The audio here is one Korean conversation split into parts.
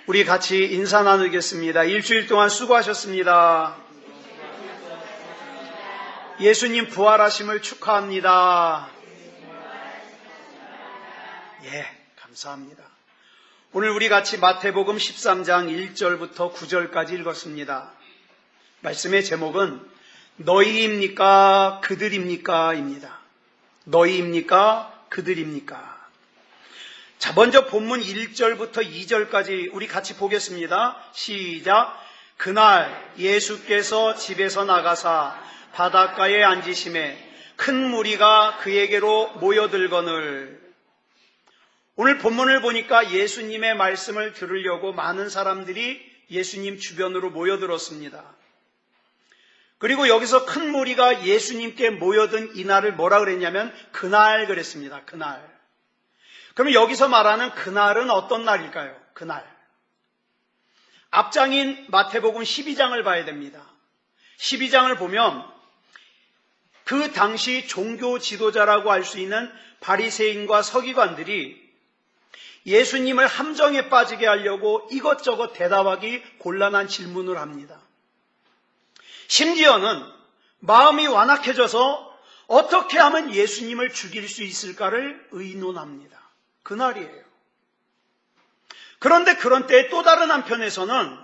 우리 같이 인사 나누겠습니다. 일주일 동안 수고하셨습니다. 예수님 부활하심을 축하합니다. 예, 감사합니다. 오늘 우리 같이 마태복음 13장 1절부터 9절까지 읽었습니다. 말씀의 제목은 너희입니까 그들입니까 입니다. 너희입니까 그들입니까? 자, 먼저 본문 1절부터 2절까지 우리 같이 보겠습니다. 시작. 그날 예수께서 집에서 나가사 바닷가에 앉으심에 큰 무리가 그에게로 모여들거늘. 오늘 본문을 보니까 예수님의 말씀을 들으려고 많은 사람들이 예수님 주변으로 모여들었습니다. 그리고 여기서 큰 무리가 예수님께 모여든 이날을 뭐라 그랬냐면 그날 그랬습니다. 그날. 그러면 여기서 말하는 그날은 어떤 날일까요? 그날. 앞장인 마태복음 12장을 봐야 됩니다. 12장을 보면 그 당시 종교 지도자라고 할 수 있는 바리새인과 서기관들이 예수님을 함정에 빠지게 하려고 이것저것 대답하기 곤란한 질문을 합니다. 심지어는 마음이 완악해져서 어떻게 하면 예수님을 죽일 수 있을까를 의논합니다. 그날이에요. 그런데 그런 때에 또 다른 한편에서는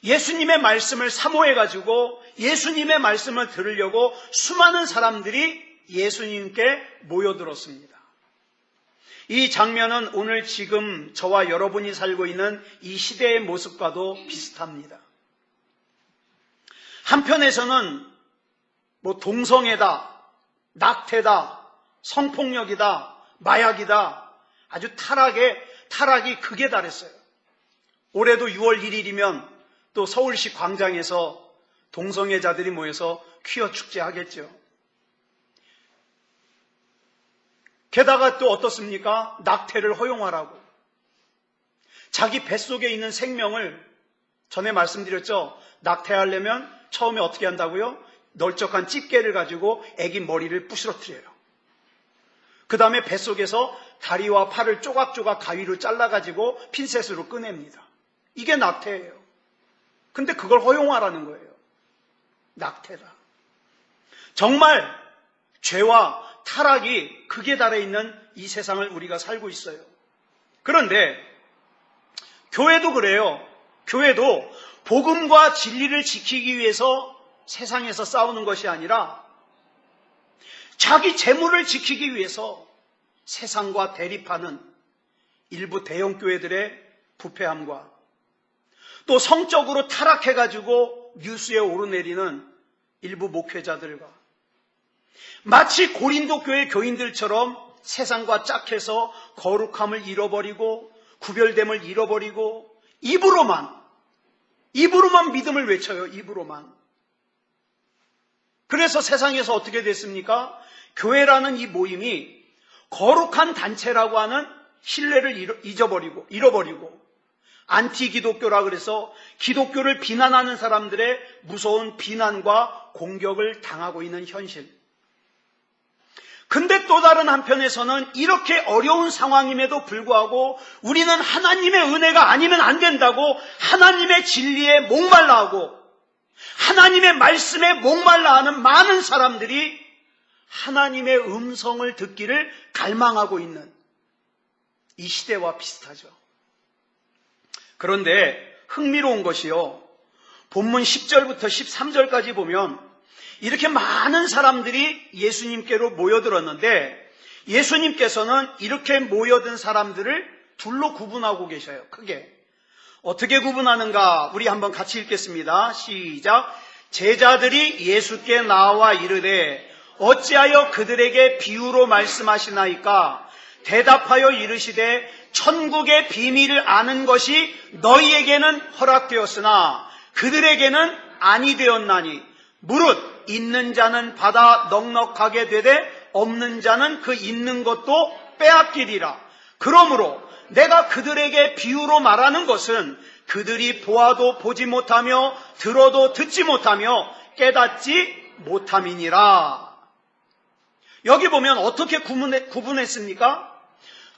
예수님의 말씀을 사모해가지고 예수님의 말씀을 들으려고 수많은 사람들이 예수님께 모여들었습니다. 이 장면은 오늘 지금 저와 여러분이 살고 있는 이 시대의 모습과도 비슷합니다. 한편에서는 동성애다, 낙태다, 성폭력이다, 마약이다, 아주 타락이 극에 달했어요. 올해도 6월 1일이면 또 서울시 광장에서 동성애자들이 모여서 퀴어 축제 하겠죠. 게다가 또 어떻습니까? 낙태를 허용하라고. 자기 뱃속에 있는 생명을, 전에 말씀드렸죠. 낙태하려면 처음에 어떻게 한다고요? 널쩍한 집게를 가지고 아기 머리를 부스러뜨려요. 그 다음에 뱃속에서 다리와 팔을 조각조각 가위로 잘라가지고 핀셋으로 꺼냅니다. 이게 낙태예요. 근데 그걸 허용하라는 거예요. 낙태다. 정말 죄와 타락이 극에 달해 있는 이 세상을 우리가 살고 있어요. 그런데 교회도 그래요. 교회도 복음과 진리를 지키기 위해서 세상에서 싸우는 것이 아니라 자기 재물을 지키기 위해서 세상과 대립하는 일부 대형 교회들의 부패함과 또 성적으로 타락해가지고 뉴스에 오르내리는 일부 목회자들과 마치 고린도 교회 교인들처럼 세상과 짝해서 거룩함을 잃어버리고 구별됨을 잃어버리고 입으로만 믿음을 외쳐요. 입으로만. 그래서 세상에서 어떻게 됐습니까? 교회라는 이 모임이 거룩한 단체라고 하는 신뢰를 잃어버리고 안티기독교라 그래서 기독교를 비난하는 사람들의 무서운 비난과 공격을 당하고 있는 현실. 근데 또 다른 한편에서는 이렇게 어려운 상황임에도 불구하고 우리는 하나님의 은혜가 아니면 안 된다고 하나님의 진리에 목말라 하고 하나님의 말씀에 목말라 하는 많은 사람들이 하나님의 음성을 듣기를 갈망하고 있는 이 시대와 비슷하죠. 그런데 흥미로운 것이요. 본문 10절부터 13절까지 보면 이렇게 많은 사람들이 예수님께로 모여들었는데 예수님께서는 이렇게 모여든 사람들을 둘로 구분하고 계셔요. 크게. 어떻게 구분하는가? 우리 한번 같이 읽겠습니다. 시작. 제자들이 예수께 나와 이르되 어찌하여 그들에게 비유로 말씀하시나이까? 대답하여 이르시되 천국의 비밀을 아는 것이 너희에게는 허락되었으나 그들에게는 아니 되었나니 무릇 있는 자는 받아 넉넉하게 되되 없는 자는 그 있는 것도 빼앗기리라. 그러므로 내가 그들에게 비유로 말하는 것은 그들이 보아도 보지 못하며 들어도 듣지 못하며 깨닫지 못함이니라. 여기 보면 어떻게 구분했습니까?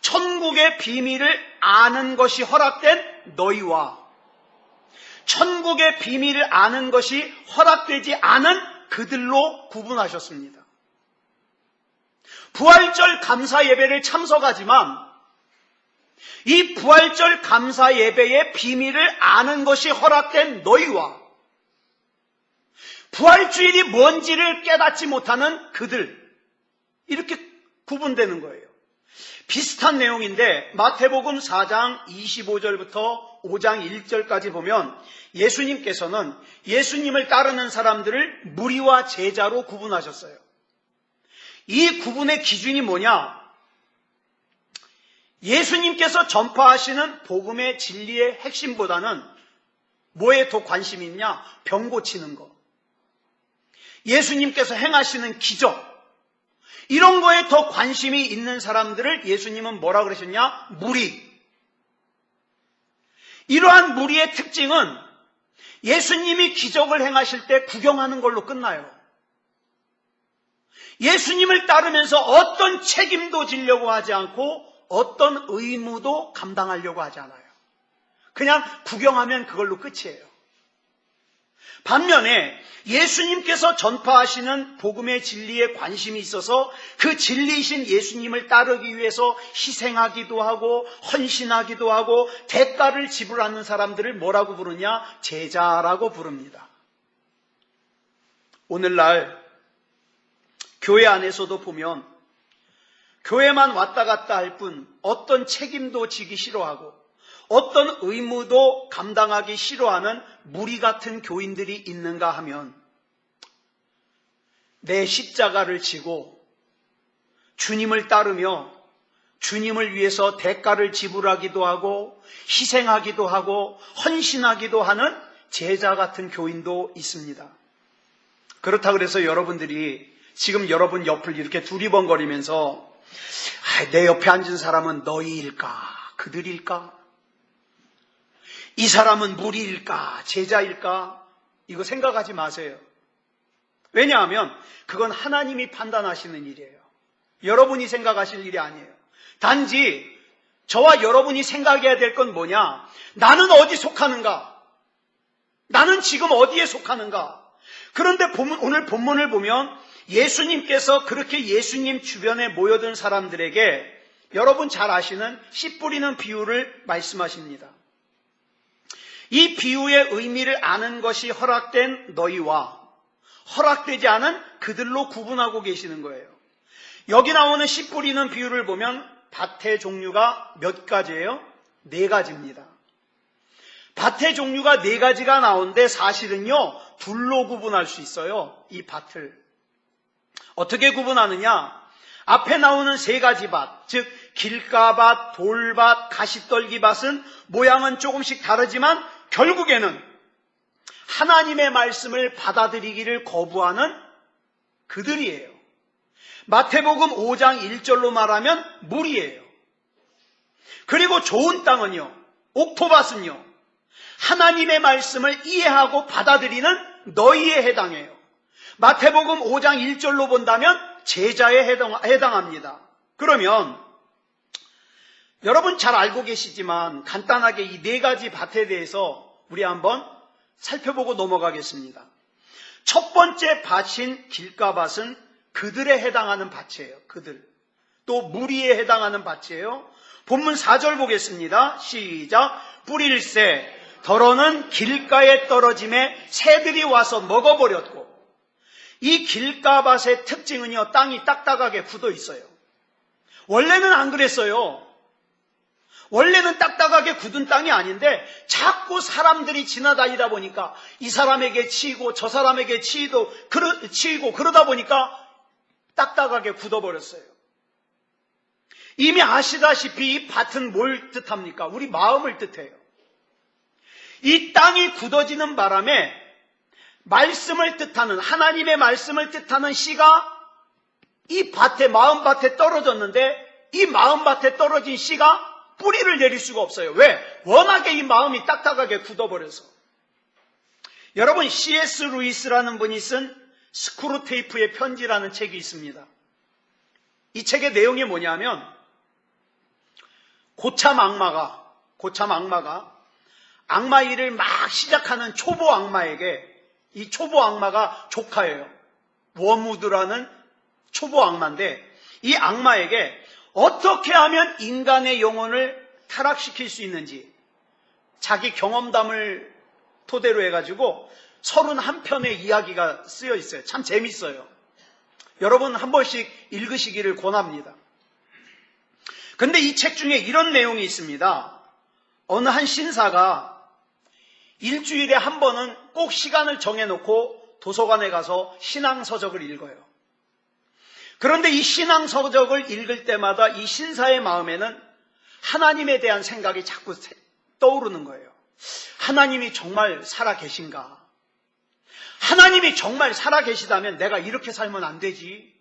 천국의 비밀을 아는 것이 허락된 너희와 천국의 비밀을 아는 것이 허락되지 않은 그들로 구분하셨습니다. 부활절 감사 예배를 참석하지만 이 부활절 감사 예배의 비밀을 아는 것이 허락된 너희와 부활주일이 뭔지를 깨닫지 못하는 그들, 이렇게 구분되는 거예요. 비슷한 내용인데 마태복음 4장 25절부터 5장 1절까지 보면 예수님께서는 예수님을 따르는 사람들을 무리와 제자로 구분하셨어요. 이 구분의 기준이 뭐냐? 예수님께서 전파하시는 복음의 진리의 핵심보다는 뭐에 더 관심이 있냐? 병 고치는 거. 예수님께서 행하시는 기적. 이런 거에 더 관심이 있는 사람들을 예수님은 뭐라 그러셨냐? 무리. 이러한 무리의 특징은 예수님이 기적을 행하실 때 구경하는 걸로 끝나요. 예수님을 따르면서 어떤 책임도 지려고 하지 않고 어떤 의무도 감당하려고 하지 않아요. 그냥 구경하면 그걸로 끝이에요. 반면에 예수님께서 전파하시는 복음의 진리에 관심이 있어서 그 진리이신 예수님을 따르기 위해서 희생하기도 하고 헌신하기도 하고 대가를 지불하는 사람들을 뭐라고 부르냐? 제자라고 부릅니다. 오늘날 교회 안에서도 보면 교회만 왔다 갔다 할 뿐 어떤 책임도 지기 싫어하고 어떤 의무도 감당하기 싫어하는 무리 같은 교인들이 있는가 하면 내 십자가를 지고 주님을 따르며 주님을 위해서 대가를 지불하기도 하고 희생하기도 하고 헌신하기도 하는 제자 같은 교인도 있습니다. 그렇다고 해서 여러분들이 지금 여러분 옆을 이렇게 두리번거리면서 내 옆에 앉은 사람은 너희일까? 그들일까? 이 사람은 무리일까? 제자일까? 이거 생각하지 마세요. 왜냐하면 그건 하나님이 판단하시는 일이에요. 여러분이 생각하실 일이 아니에요. 단지 저와 여러분이 생각해야 될 건 뭐냐? 나는 어디 속하는가? 나는 지금 어디에 속하는가? 그런데 오늘 본문을 보면 예수님께서 그렇게 예수님 주변에 모여든 사람들에게 여러분 잘 아시는 씨 뿌리는 비유를 말씀하십니다. 이 비유의 의미를 아는 것이 허락된 너희와 허락되지 않은 그들로 구분하고 계시는 거예요. 여기 나오는 씨 뿌리는 비유를 보면 밭의 종류가 몇 가지예요? 4가지입니다. 밭의 종류가 4가지가 나오는데 사실은요, 둘로 구분할 수 있어요. 이 밭을. 어떻게 구분하느냐? 앞에 나오는 3가지 밭, 즉 길가밭, 돌밭, 가시떨기밭은 모양은 조금씩 다르지만 결국에는 하나님의 말씀을 받아들이기를 거부하는 그들이에요. 마태복음 5장 1절로 말하면 무리예요. 그리고 좋은 땅은요, 옥토밭은요, 하나님의 말씀을 이해하고 받아들이는 너희에 해당해요. 마태복음 5장 1절로 본다면 제자에 해당합니다. 그러면 여러분 잘 알고 계시지만 간단하게 이 4가지 밭에 대해서 우리 한번 살펴보고 넘어가겠습니다. 첫 번째 밭인 길가밭은 그들에 해당하는 밭이에요. 그들. 또 무리에 해당하는 밭이에요. 본문 4절 보겠습니다. 시작. 뿌릴새 더러는 길가에 떨어짐에 새들이 와서 먹어버렸고, 이 길가밭의 특징은요, 땅이 딱딱하게 굳어 있어요. 원래는 안 그랬어요. 원래는 딱딱하게 굳은 땅이 아닌데 자꾸 사람들이 지나다니다 보니까 이 사람에게 치이고 저 사람에게 치이고 그러다 보니까 딱딱하게 굳어버렸어요. 이미 아시다시피 이 밭은 뭘 뜻합니까? 우리 마음을 뜻해요. 이 땅이 굳어지는 바람에 말씀을 뜻하는, 하나님의 말씀을 뜻하는 씨가 이 밭에, 마음밭에 떨어졌는데 이 마음밭에 떨어진 씨가 뿌리를 내릴 수가 없어요. 왜? 워낙에 이 마음이 딱딱하게 굳어버려서. 여러분, C.S. 루이스라는 분이 쓴 스크루테이프의 편지라는 책이 있습니다. 이 책의 내용이 뭐냐면 고참 악마가 악마 일을 막 시작하는 초보 악마에게, 이 초보 악마가 조카예요. 워무드라는 초보 악마인데, 이 악마에게 어떻게 하면 인간의 영혼을 타락시킬 수 있는지 자기 경험담을 토대로 해가지고 31편의 이야기가 쓰여 있어요. 참 재밌어요. 여러분 한 번씩 읽으시기를 권합니다. 근데 이 책 중에 이런 내용이 있습니다. 어느 한 신사가 일주일에 한 번은 꼭 시간을 정해놓고 도서관에 가서 신앙서적을 읽어요. 그런데 이 신앙서적을 읽을 때마다 이 신사의 마음에는 하나님에 대한 생각이 자꾸 떠오르는 거예요. 하나님이 정말 살아계신가? 하나님이 정말 살아계시다면 내가 이렇게 살면 안 되지.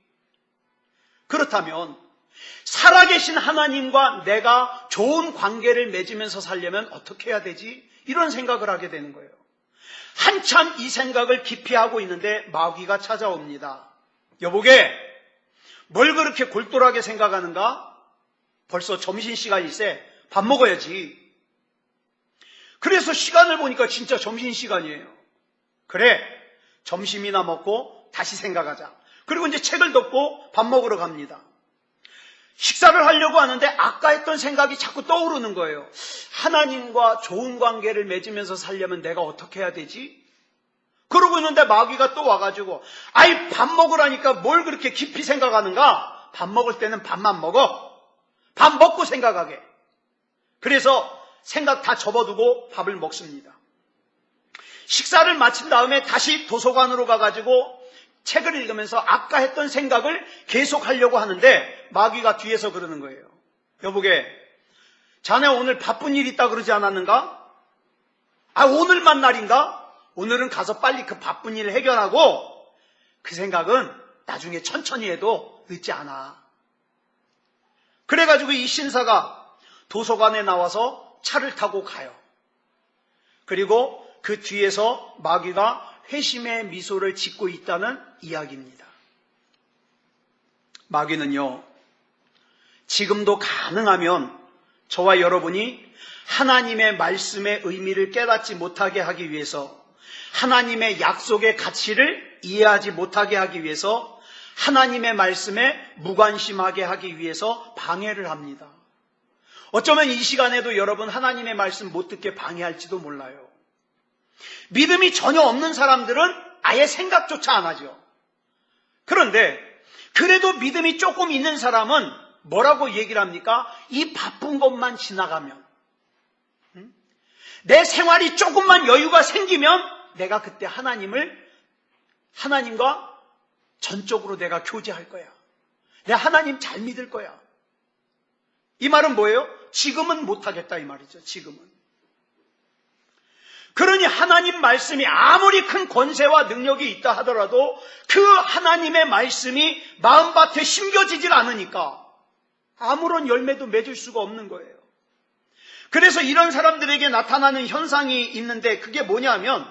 그렇다면 살아계신 하나님과 내가 좋은 관계를 맺으면서 살려면 어떻게 해야 되지? 이런 생각을 하게 되는 거예요. 한참 이 생각을 깊이 하고 있는데 마귀가 찾아옵니다. 여보게, 뭘 그렇게 골똘하게 생각하는가? 벌써 점심시간일세. 밥 먹어야지. 그래서 시간을 보니까 진짜 점심시간이에요. 그래, 점심이나 먹고 다시 생각하자. 그리고 이제 책을 덮고 밥 먹으러 갑니다. 식사를 하려고 하는데 아까 했던 생각이 자꾸 떠오르는 거예요. 하나님과 좋은 관계를 맺으면서 살려면 내가 어떻게 해야 되지? 그러고 있는데 마귀가 또 와가지고, 아이, 밥 먹으라니까 뭘 그렇게 깊이 생각하는가? 밥 먹을 때는 밥만 먹어. 밥 먹고 생각하게. 그래서 생각 다 접어두고 밥을 먹습니다. 식사를 마친 다음에 다시 도서관으로 가가지고 책을 읽으면서 아까 했던 생각을 계속 하려고 하는데 마귀가 뒤에서 그러는 거예요. 여보게, 자네 오늘 바쁜 일 있다 그러지 않았는가? 아, 오늘만 날인가? 오늘은 가서 빨리 그 바쁜 일을 해결하고 그 생각은 나중에 천천히 해도 늦지 않아. 그래가지고 이 신사가 도서관에 나와서 차를 타고 가요. 그리고 그 뒤에서 마귀가 회심의 미소를 짓고 있다는 이야기입니다. 마귀는요, 지금도 가능하면 저와 여러분이 하나님의 말씀의 의미를 깨닫지 못하게 하기 위해서, 하나님의 약속의 가치를 이해하지 못하게 하기 위해서, 하나님의 말씀에 무관심하게 하기 위해서 방해를 합니다. 어쩌면 이 시간에도 여러분 하나님의 말씀 못 듣게 방해할지도 몰라요. 믿음이 전혀 없는 사람들은 아예 생각조차 안 하죠. 그런데 그래도 믿음이 조금 있는 사람은 뭐라고 얘기를 합니까? 이 바쁜 것만 지나가면, 내 생활이 조금만 여유가 생기면 내가 그때 하나님과 전적으로 내가 교제할 거야. 내가 하나님 잘 믿을 거야. 이 말은 뭐예요? 지금은 못하겠다 이 말이죠. 지금은. 그러니 하나님 말씀이 아무리 큰 권세와 능력이 있다 하더라도 그 하나님의 말씀이 마음밭에 심겨지질 않으니까 아무런 열매도 맺을 수가 없는 거예요. 그래서 이런 사람들에게 나타나는 현상이 있는데 그게 뭐냐면,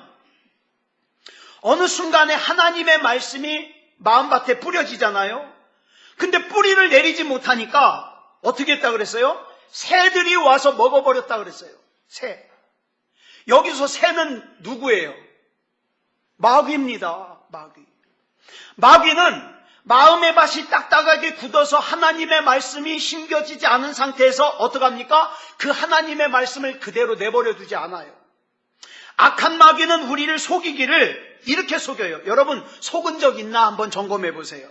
어느 순간에 하나님의 말씀이 마음밭에 뿌려지잖아요. 근데 뿌리를 내리지 못하니까 어떻게 했다 그랬어요? 새들이 와서 먹어버렸다 그랬어요. 새. 여기서 새는 누구예요? 마귀입니다. 마귀. 마귀는 마음의 밭이 딱딱하게 굳어서 하나님의 말씀이 심겨지지 않은 상태에서 어떡합니까? 그 하나님의 말씀을 그대로 내버려 두지 않아요. 악한 마귀는 우리를 속이기를 이렇게 속여요. 여러분 속은 적 있나 한번 점검해 보세요.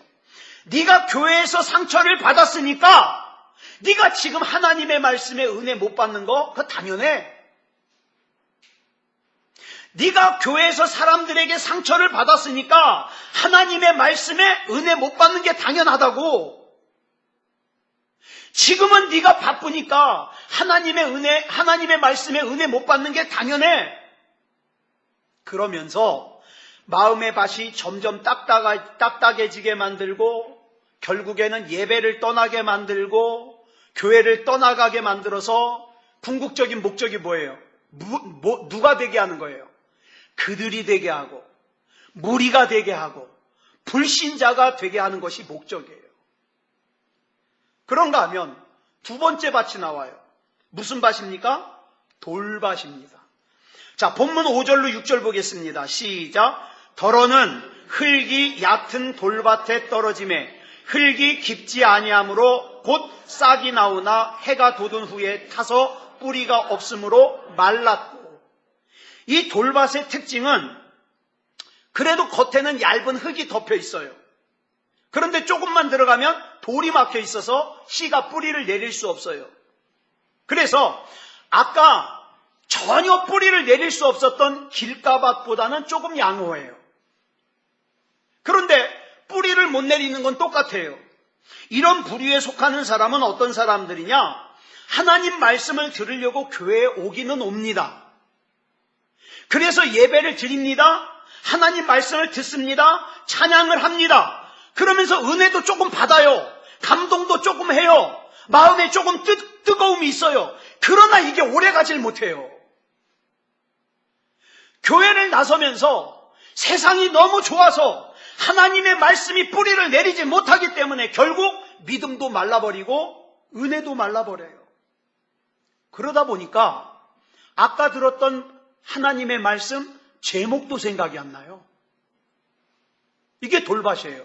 네가 교회에서 상처를 받았으니까 네가 지금 하나님의 말씀에 은혜 못 받는 거 그거 당연해. 네가 교회에서 사람들에게 상처를 받았으니까 하나님의 말씀에 은혜 못 받는 게 당연하다고. 지금은 네가 바쁘니까 하나님의 말씀에 은혜 못 받는 게 당연해. 그러면서 마음의 밭이 점점 딱딱해지게 만들고 결국에는 예배를 떠나게 만들고 교회를 떠나가게 만들어서 궁극적인 목적이 뭐예요? 누가 되게 하는 거예요? 그들이 되게 하고 무리가 되게 하고 불신자가 되게 하는 것이 목적이에요. 그런가 하면 두 번째 밭이 나와요. 무슨 밭입니까? 돌밭입니다. 자, 본문 5절로 6절 보겠습니다. 시작. 더러는 흙이 얕은 돌밭에 떨어짐에 흙이 깊지 아니하므로 곧 싹이 나오나 해가 돋은 후에 타서 뿌리가 없으므로 말랐고. 이 돌밭의 특징은 그래도 겉에는 얇은 흙이 덮여 있어요. 그런데 조금만 들어가면 돌이 막혀 있어서 씨가 뿌리를 내릴 수 없어요. 그래서 아까 전혀 뿌리를 내릴 수 없었던 길가밭보다는 조금 양호해요. 그런데 뿌리를 못 내리는 건 똑같아요. 이런 부류에 속하는 사람은 어떤 사람들이냐? 하나님 말씀을 들으려고 교회에 오기는 옵니다. 그래서 예배를 드립니다. 하나님 말씀을 듣습니다. 찬양을 합니다. 그러면서 은혜도 조금 받아요. 감동도 조금 해요. 마음에 조금 뜨거움이 있어요. 그러나 이게 오래가질 못해요. 교회를 나서면서 세상이 너무 좋아서 하나님의 말씀이 뿌리를 내리지 못하기 때문에 결국 믿음도 말라버리고 은혜도 말라버려요. 그러다 보니까 아까 들었던 하나님의 말씀 제목도 생각이 안 나요. 이게 돌밭이에요.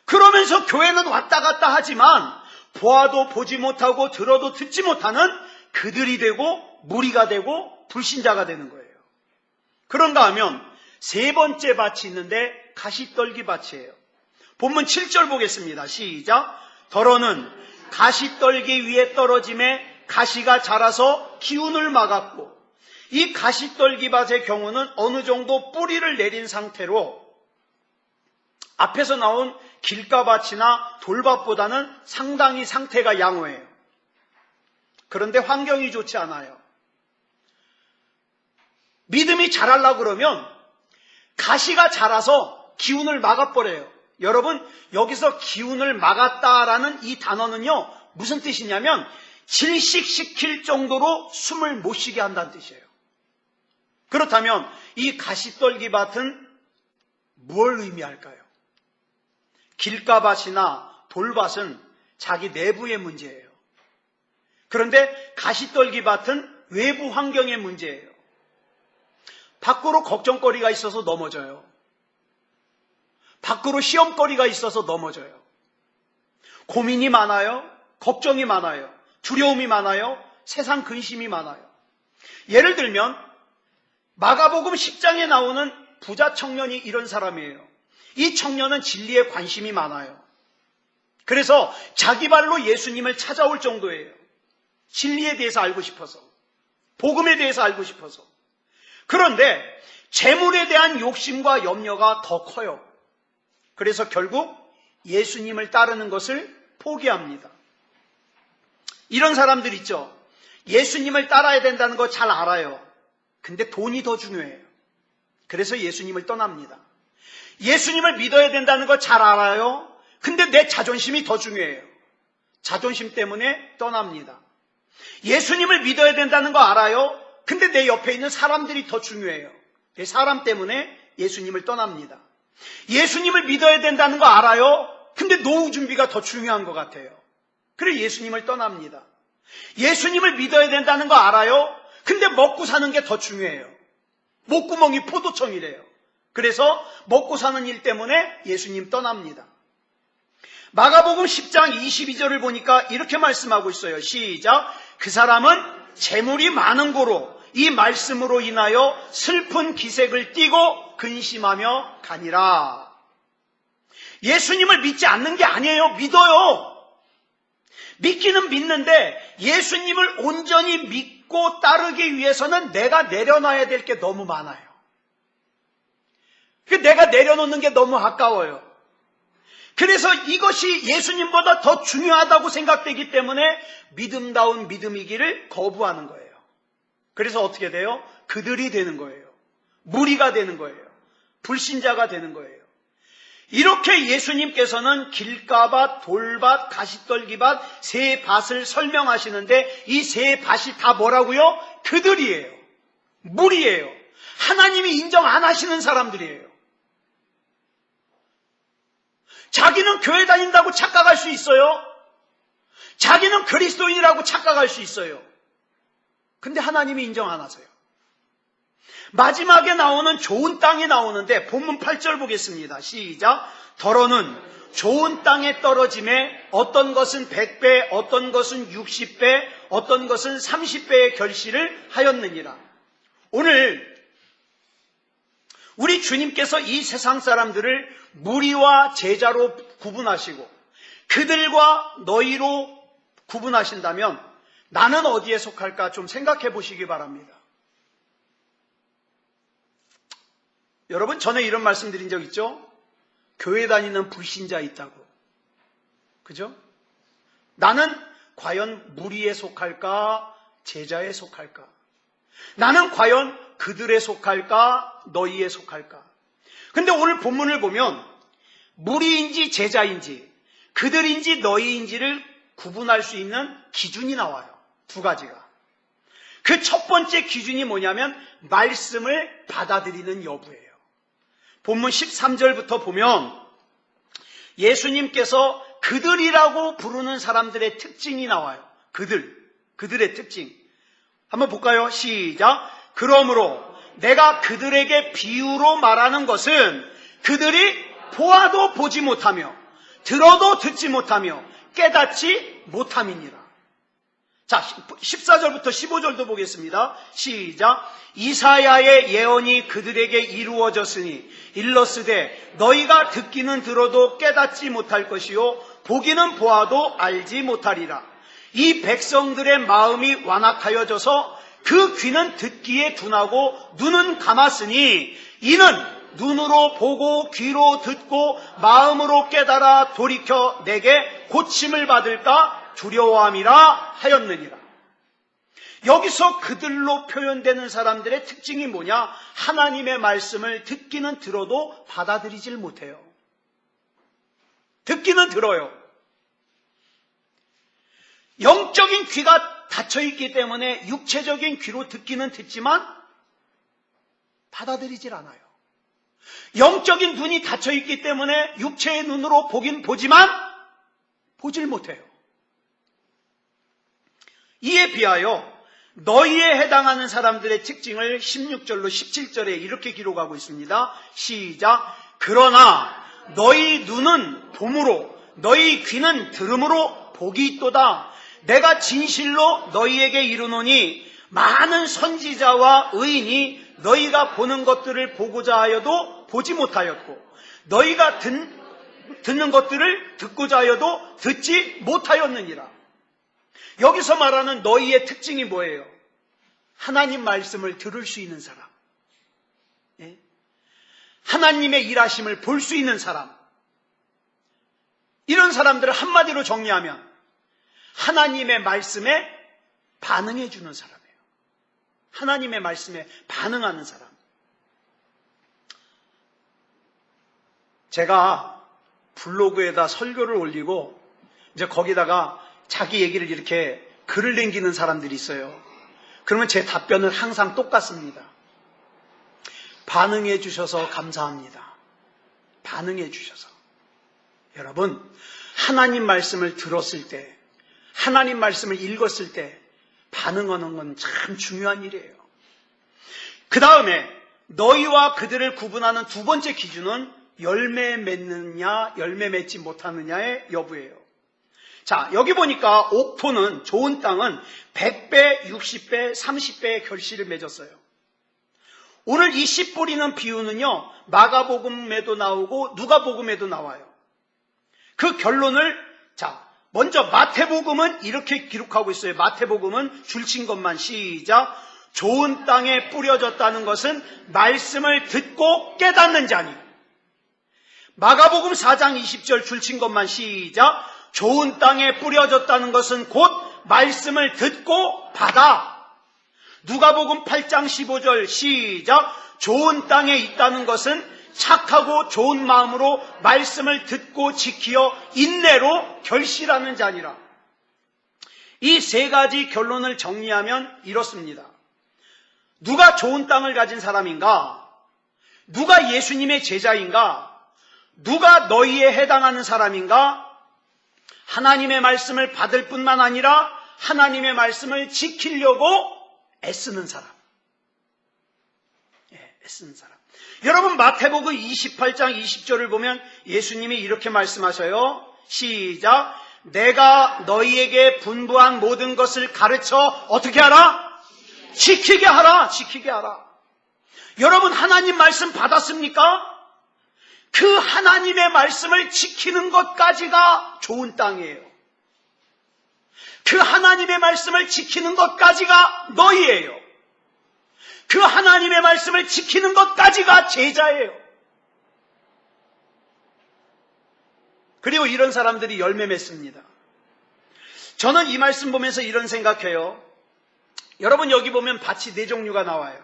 그러면서 교회는 왔다 갔다 하지만 보아도 보지 못하고 들어도 듣지 못하는 그들이 되고 무리가 되고 불신자가 되는 거예요. 그런가 하면 세 번째 밭이 있는데 가시떨기 밭이에요. 본문 7절 보겠습니다. 시작. 더러는 가시떨기 위에 떨어짐에 가시가 자라서 기운을 막았고, 이 가시떨기 밭의 경우는 어느 정도 뿌리를 내린 상태로 앞에서 나온 길가밭이나 돌밭보다는 상당히 상태가 양호해요. 그런데 환경이 좋지 않아요. 믿음이 자라려고 그러면 가시가 자라서 기운을 막아버려요. 여러분, 여기서 기운을 막았다라는 이 단어는요, 무슨 뜻이냐면 질식시킬 정도로 숨을 못 쉬게 한다는 뜻이에요. 그렇다면 이 가시떨기 밭은 뭘 의미할까요? 길가밭이나 돌밭은 자기 내부의 문제예요. 그런데 가시떨기 밭은 외부 환경의 문제예요. 밖으로 걱정거리가 있어서 넘어져요. 밖으로 시험거리가 있어서 넘어져요. 고민이 많아요. 걱정이 많아요. 두려움이 많아요. 세상 근심이 많아요. 예를 들면 마가복음 10장에 나오는 부자 청년이 이런 사람이에요. 이 청년은 진리에 관심이 많아요. 그래서 자기 발로 예수님을 찾아올 정도예요. 진리에 대해서 알고 싶어서, 복음에 대해서 알고 싶어서. 그런데 재물에 대한 욕심과 염려가 더 커요. 그래서 결국 예수님을 따르는 것을 포기합니다. 이런 사람들 있죠. 예수님을 따라야 된다는 거 잘 알아요. 근데 돈이 더 중요해요. 그래서 예수님을 떠납니다. 예수님을 믿어야 된다는 거 잘 알아요. 근데 내 자존심이 더 중요해요. 자존심 때문에 떠납니다. 예수님을 믿어야 된다는 거 알아요. 근데 내 옆에 있는 사람들이 더 중요해요. 내 사람 때문에 예수님을 떠납니다. 예수님을 믿어야 된다는 거 알아요. 근데 노후 준비가 더 중요한 것 같아요. 그래 예수님을 떠납니다. 예수님을 믿어야 된다는 거 알아요. 근데 먹고 사는 게 더 중요해요. 목구멍이 포도청이래요. 그래서 먹고 사는 일 때문에 예수님 떠납니다. 마가복음 10장 22절을 보니까 이렇게 말씀하고 있어요. 시작. 그 사람은 재물이 많은 고로 이 말씀으로 인하여 슬픈 기색을 띠고 근심하며 가니라. 예수님을 믿지 않는 게 아니에요. 믿어요. 믿기는 믿는데 예수님을 온전히 믿고 따르기 위해서는 내가 내려놔야 될 게 너무 많아요. 내가 내려놓는 게 너무 아까워요. 그래서 이것이 예수님보다 더 중요하다고 생각되기 때문에 믿음다운 믿음이기를 거부하는 거예요. 그래서 어떻게 돼요? 그들이 되는 거예요. 무리가 되는 거예요. 불신자가 되는 거예요. 이렇게 예수님께서는 길가밭, 돌밭, 가시떨기밭 세 밭을 설명하시는데 이 세 밭이 다 뭐라고요? 그들이에요. 무리예요. 하나님이 인정 안 하시는 사람들이에요. 자기는 교회 다닌다고 착각할 수 있어요. 자기는 그리스도인이라고 착각할 수 있어요. 근데 하나님이 인정 안 하세요. 마지막에 나오는 좋은 땅이 나오는데 본문 8절 보겠습니다. 시작. 더러는 좋은 땅에 떨어짐에 어떤 것은 100배, 어떤 것은 60배, 어떤 것은 30배의 결실을 하였느니라. 오늘 우리 주님께서 이 세상 사람들을 무리와 제자로 구분하시고 그들과 너희로 구분하신다면 나는 어디에 속할까 좀 생각해 보시기 바랍니다. 여러분, 전에 이런 말씀 드린 적 있죠? 교회 다니는 불신자 있다고. 그죠? 나는 과연 무리에 속할까? 제자에 속할까? 나는 과연 그들에 속할까? 너희에 속할까? 근데 오늘 본문을 보면 무리인지 제자인지 그들인지 너희인지를 구분할 수 있는 기준이 나와요. 두 가지가. 그 첫 번째 기준이 뭐냐면 말씀을 받아들이는 여부예요. 본문 13절부터 보면 예수님께서 그들이라고 부르는 사람들의 특징이 나와요. 그들의 특징. 한번 볼까요? 시작. 그러므로 내가 그들에게 비유로 말하는 것은 그들이 보아도 보지 못하며 들어도 듣지 못하며 깨닫지 못함이니라. 자, 14절부터 15절도 보겠습니다. 시작. 이사야의 예언이 그들에게 이루어졌으니 일러스되 너희가 듣기는 들어도 깨닫지 못할 것이요 보기는 보아도 알지 못하리라. 이 백성들의 마음이 완악하여져서 그 귀는 듣기에 둔하고 눈은 감았으니 이는 눈으로 보고 귀로 듣고 마음으로 깨달아 돌이켜 내게 고침을 받을까 두려워함이라 하였느니라. 여기서 그들로 표현되는 사람들의 특징이 뭐냐? 하나님의 말씀을 듣기는 들어도 받아들이질 못해요. 듣기는 들어요. 영적인 귀가 닫혀있기 때문에 육체적인 귀로 듣기는 듣지만 받아들이질 않아요. 영적인 눈이 닫혀있기 때문에 육체의 눈으로 보긴 보지만 보질 못해요. 이에 비하여 너희에 해당하는 사람들의 특징을 16절로 17절에 이렇게 기록하고 있습니다. 시작. 그러나 너희 눈은 봄으로 너희 귀는 들음으로 복이 있도다. 내가 진실로 너희에게 이르노니 많은 선지자와 의인이 너희가 보는 것들을 보고자 하여도 보지 못하였고 너희가 듣는 것들을 듣고자 하여도 듣지 못하였느니라. 여기서 말하는 너희의 특징이 뭐예요? 하나님 말씀을 들을 수 있는 사람, 하나님의 일하심을 볼 수 있는 사람, 이런 사람들을 한마디로 정리하면 하나님의 말씀에 반응해 주는 사람이에요. 하나님의 말씀에 반응하는 사람. 제가 블로그에다 설교를 올리고 이제 거기다가 자기 얘기를 이렇게 글을 남기는 사람들이 있어요. 그러면 제 답변은 항상 똑같습니다. 반응해 주셔서 감사합니다. 반응해 주셔서. 여러분, 하나님 말씀을 들었을 때, 하나님 말씀을 읽었을 때 반응하는 건 참 중요한 일이에요. 그 다음에 너희와 그들을 구분하는 두 번째 기준은 열매 맺느냐, 열매 맺지 못하느냐의 여부예요. 자, 여기 보니까 옥토는, 좋은 땅은 100배, 60배, 30배의 결실을 맺었어요. 오늘 이 씨 뿌리는 비유는요, 마가복음에도 나오고 누가복음에도 나와요. 그 결론을, 자, 먼저 마태복음은 이렇게 기록하고 있어요. 마태복음은 줄친 것만 시작. 좋은 땅에 뿌려졌다는 것은 말씀을 듣고 깨닫는 자니. 마가복음 4장 20절 줄친 것만 시작. 좋은 땅에 뿌려졌다는 것은 곧 말씀을 듣고 받아. 누가복음 8장 15절 시작. 좋은 땅에 있다는 것은 착하고 좋은 마음으로 말씀을 듣고 지키어 인내로 결실하는 자니라. 이 세 가지 결론을 정리하면 이렇습니다. 누가 좋은 땅을 가진 사람인가? 누가 예수님의 제자인가? 누가 너희에 해당하는 사람인가? 하나님의 말씀을 받을 뿐만 아니라 하나님의 말씀을 지키려고 애쓰는 사람. 애쓰는 사람. 여러분, 마태복음 28장 20절을 보면 예수님이 이렇게 말씀하셔요. 시작. 내가 너희에게 분부한 모든 것을 가르쳐 어떻게 하라? 지키게 하라. 지키게 하라. 여러분, 하나님 말씀 받았습니까? 그 하나님의 말씀을 지키는 것까지가 좋은 땅이에요. 그 하나님의 말씀을 지키는 것까지가 너희예요. 그 하나님의 말씀을 지키는 것까지가 제자예요. 그리고 이런 사람들이 열매 맺습니다. 저는 이 말씀 보면서 이런 생각해요. 여러분, 여기 보면 밭이 4종류가 나와요.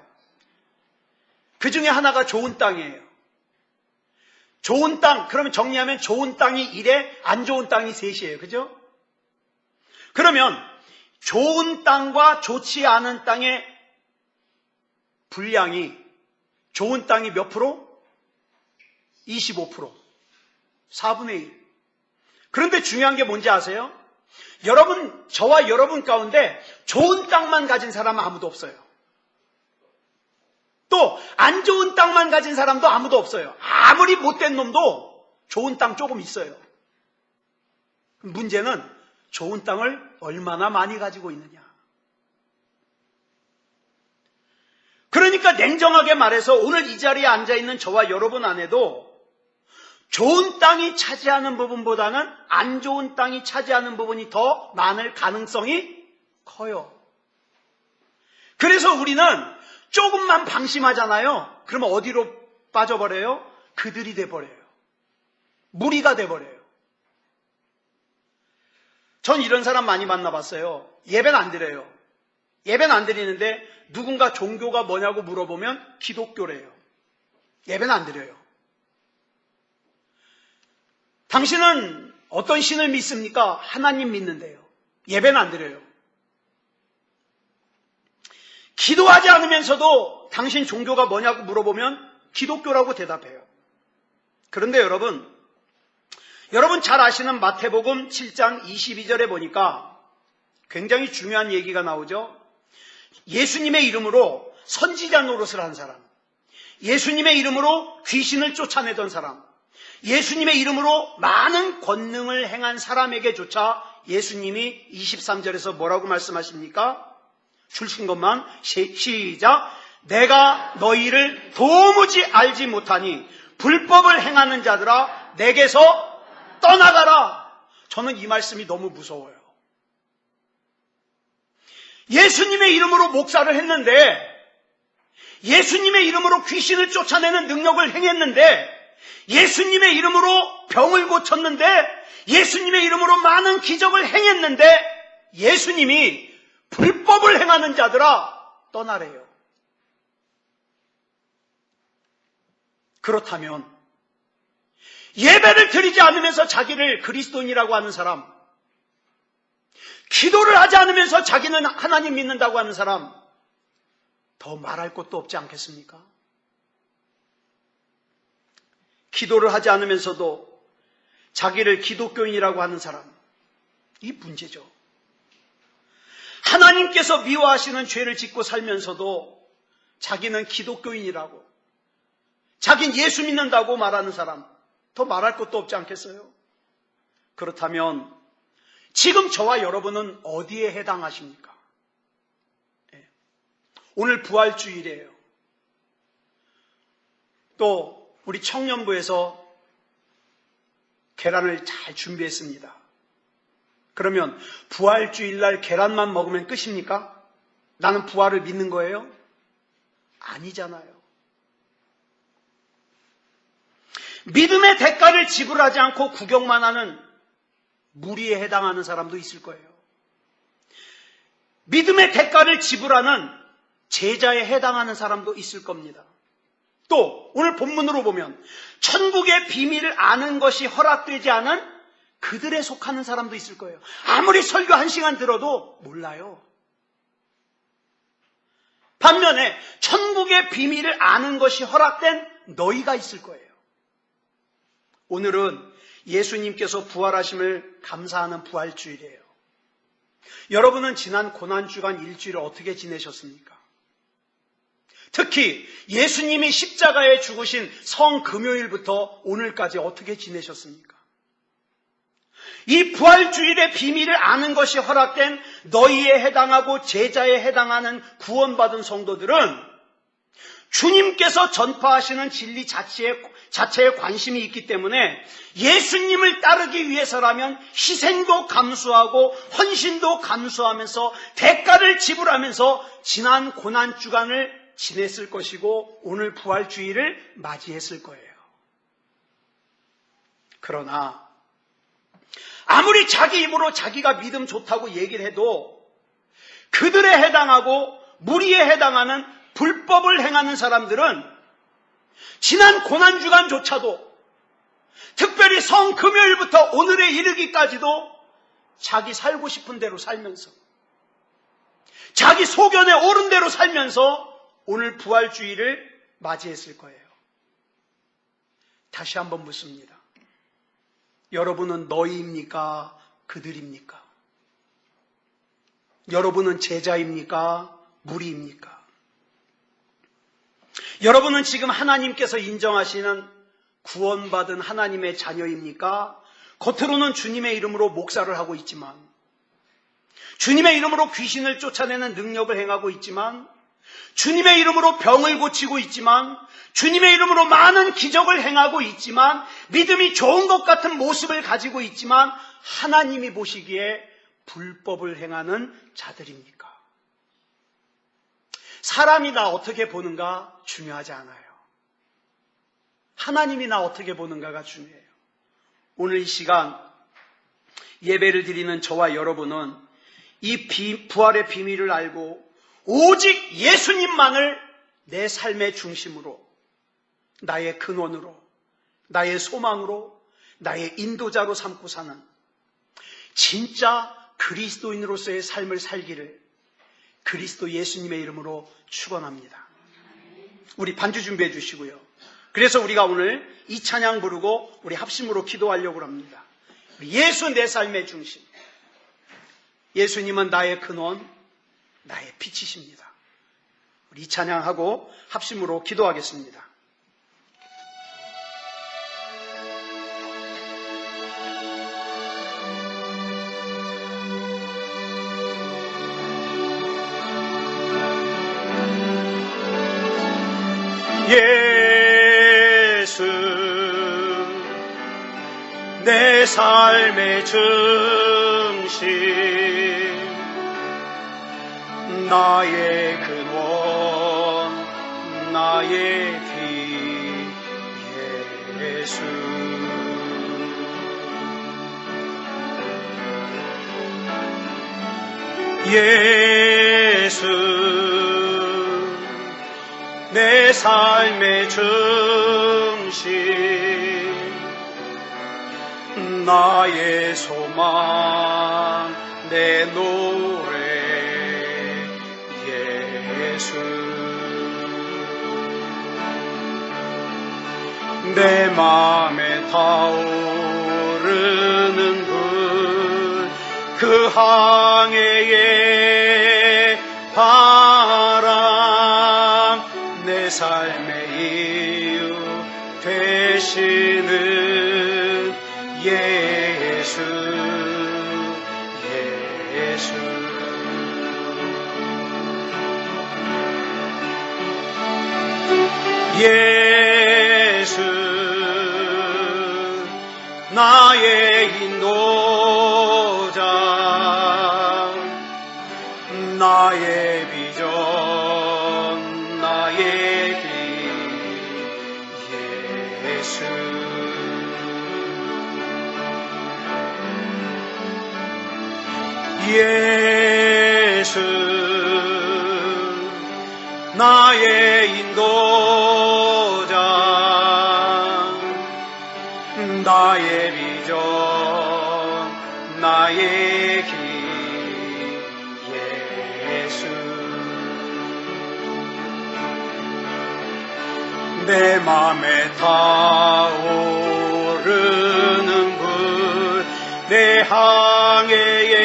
그 중에 하나가 좋은 땅이에요. 좋은 땅, 그러면 정리하면 좋은 땅이 1에 안 좋은 땅이 3이에요. 그죠? 그러면 좋은 땅과 좋지 않은 땅의 분량이, 좋은 땅이 몇 프로? 25%. 4분의 1. 그런데 중요한 게 뭔지 아세요? 여러분, 저와 여러분 가운데 좋은 땅만 가진 사람은 아무도 없어요. 또 안 좋은 땅만 가진 사람도 아무도 없어요. 아무리 못된 놈도 좋은 땅 조금 있어요. 문제는 좋은 땅을 얼마나 많이 가지고 있느냐. 그러니까 냉정하게 말해서 오늘 이 자리에 앉아있는 저와 여러분 안에도 좋은 땅이 차지하는 부분보다는 안 좋은 땅이 차지하는 부분이 더 많을 가능성이 커요. 그래서 우리는 조금만 방심하잖아요. 그러면 어디로 빠져버려요? 그들이 돼버려요. 무리가 돼버려요. 전 이런 사람 많이 만나봤어요. 예배는 안 드려요. 예배는 안 드리는데 누군가 종교가 뭐냐고 물어보면 기독교래요. 예배는 안 드려요. 당신은 어떤 신을 믿습니까? 하나님 믿는데요. 예배는 안 드려요. 기도하지 않으면서도 당신 종교가 뭐냐고 물어보면 기독교라고 대답해요. 그런데 여러분 잘 아시는 마태복음 7장 22절에 보니까 굉장히 중요한 얘기가 나오죠. 예수님의 이름으로 선지자 노릇을 한 사람, 예수님의 이름으로 귀신을 쫓아내던 사람, 예수님의 이름으로 많은 권능을 행한 사람에게조차 예수님이 23절에서 뭐라고 말씀하십니까? 줄신 것만 시작. 내가 너희를 도무지 알지 못하니 불법을 행하는 자들아 내게서 떠나가라. 저는 이 말씀이 너무 무서워요. 예수님의 이름으로 목사를 했는데, 예수님의 이름으로 귀신을 쫓아내는 능력을 행했는데, 예수님의 이름으로 병을 고쳤는데, 예수님의 이름으로 많은 기적을 행했는데, 예수님이 불법을 행하는 자들아 떠나래요. 그렇다면 예배를 드리지 않으면서 자기를 그리스도인이라고 하는 사람, 기도를 하지 않으면서 자기는 하나님 믿는다고 하는 사람, 더 말할 것도 없지 않겠습니까? 기도를 하지 않으면서도 자기를 기독교인이라고 하는 사람, 이 문제죠. 하나님께서 미워하시는 죄를 짓고 살면서도 자기는 기독교인이라고, 자기는 예수 믿는다고 말하는 사람, 더 말할 것도 없지 않겠어요? 그렇다면 지금 저와 여러분은 어디에 해당하십니까? 오늘 부활주일이에요. 또 우리 청년부에서 계란을 잘 준비했습니다. 그러면 부활주일날 계란만 먹으면 끝입니까? 나는 부활을 믿는 거예요? 아니잖아요. 믿음의 대가를 지불하지 않고 구경만 하는 무리에 해당하는 사람도 있을 거예요. 믿음의 대가를 지불하는 제자에 해당하는 사람도 있을 겁니다. 또 오늘 본문으로 보면 천국의 비밀을 아는 것이 허락되지 않은 그들에 속하는 사람도 있을 거예요. 아무리 설교 1시간 들어도 몰라요. 반면에 천국의 비밀을 아는 것이 허락된 너희가 있을 거예요. 오늘은 예수님께서 부활하심을 감사하는 부활주일이에요. 여러분은 지난 고난주간 일주일을 어떻게 지내셨습니까? 특히 예수님이 십자가에 죽으신 성금요일부터 오늘까지 어떻게 지내셨습니까? 이 부활주일의 비밀을 아는 것이 허락된 너희에 해당하고 제자에 해당하는 구원받은 성도들은 주님께서 전파하시는 진리 자체에 관심이 있기 때문에 예수님을 따르기 위해서라면 희생도 감수하고 헌신도 감수하면서 대가를 지불하면서 지난 고난주간을 지냈을 것이고 오늘 부활주의를 맞이했을 거예요. 그러나 아무리 자기 입으로 자기가 믿음 좋다고 얘기를 해도 그들에 해당하고 무리에 해당하는 불법을 행하는 사람들은 지난 고난주간조차도 특별히 성금요일부터 오늘에 이르기까지도 자기 살고 싶은 대로 살면서 자기 소견에 옳은 대로 살면서 오늘 부활주의를 맞이했을 거예요. 다시 한번 묻습니다. 여러분은 너희입니까? 그들입니까? 여러분은 제자입니까? 무리입니까? 여러분은 지금 하나님께서 인정하시는 구원받은 하나님의 자녀입니까? 겉으로는 주님의 이름으로 목사를 하고 있지만, 주님의 이름으로 귀신을 쫓아내는 능력을 행하고 있지만, 주님의 이름으로 병을 고치고 있지만, 주님의 이름으로 많은 기적을 행하고 있지만, 믿음이 좋은 것 같은 모습을 가지고 있지만 하나님이 보시기에 불법을 행하는 자들입니까? 사람이 나 어떻게 보는가 중요하지 않아요. 하나님이 나 어떻게 보는가가 중요해요. 오늘 이 시간 예배를 드리는 저와 여러분은 이 부활의 비밀을 알고 오직 예수님만을 내 삶의 중심으로, 나의 근원으로, 나의 소망으로, 나의 인도자로 삼고 사는 진짜 그리스도인으로서의 삶을 살기를 그리스도 예수님의 이름으로 축원합니다. 우리 반주 준비해 주시고요. 그래서 우리가 오늘 이 찬양 부르고 우리 합심으로 기도하려고 합니다. 예수 내 삶의 중심. 예수님은 나의 근원, 나의 빛이십니다. 우리 이 찬양하고 합심으로 기도하겠습니다. 예수 내 삶의 중심, 나의 근원, 나의 빛, 예수. 예수 내 삶의 중심, 나의 소망, 내 노래, 예수. 내 맘에 타오르는 불, 그 항해의 바람, 내 삶의 이유 되시는 예수, 예수. 예수 나의 인도자, 나의 비전, 나의 길, 예수. 예수 나의 인도자, 나의 비전, 나의 길, 예수. 내 맘에 타오르는 불, 내 항해의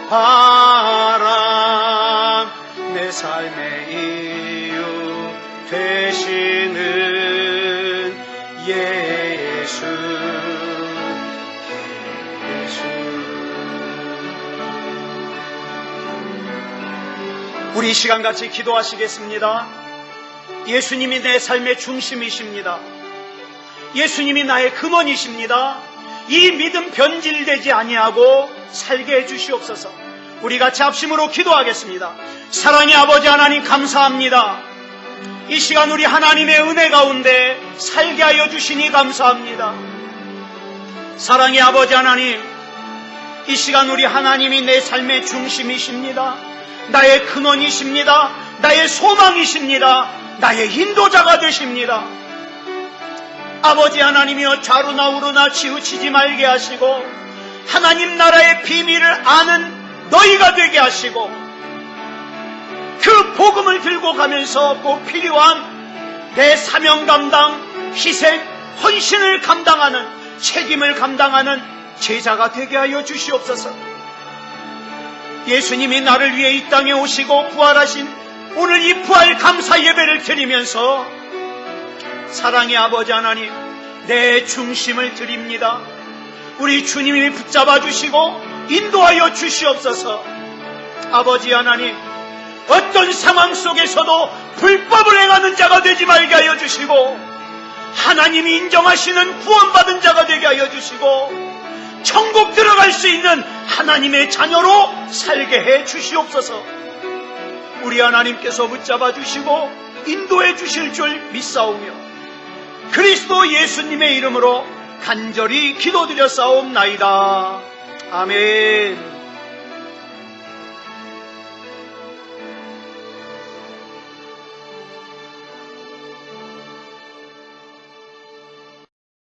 바람, 내 삶의 이유 되시는 예수. 우리 시간같이 기도하시겠습니다. 예수님이 내 삶의 중심이십니다. 예수님이 나의 근원이십니다. 이 믿음 변질되지 아니하고 살게 해주시옵소서. 우리 같이 합심으로 기도하겠습니다. 사랑의 아버지 하나님, 감사합니다. 이 시간 우리 하나님의 은혜 가운데 살게 하여 주시니 감사합니다. 사랑의 아버지 하나님, 이 시간 우리 하나님이 내 삶의 중심이십니다. 나의 근원이십니다. 나의 소망이십니다. 나의 인도자가 되십니다. 아버지 하나님이여, 좌로나 우로나 치우치지 말게 하시고 하나님 나라의 비밀을 아는 너희가 되게 하시고, 그 복음을 들고 가면서 꼭 필요한 내 사명 감당, 희생, 헌신을 감당하는, 책임을 감당하는 제자가 되게 하여 주시옵소서. 예수님이 나를 위해 이 땅에 오시고 부활하신 오늘 이 부활 감사 예배를 드리면서, 사랑의 아버지 하나님, 내 중심을 드립니다. 우리 주님이 붙잡아 주시고 인도하여 주시옵소서. 아버지 하나님, 어떤 상황 속에서도 불법을 행하는 자가 되지 말게 하여 주시고, 하나님이 인정하시는 구원받은 자가 되게 하여 주시고, 천국 들어갈 수 있는 하나님의 자녀로 살게 해 주시옵소서. 우리 하나님께서 붙잡아 주시고 인도해 주실 줄 믿사오며, 그리스도 예수님의 이름으로 간절히 기도드렸사옵나이다. 아멘.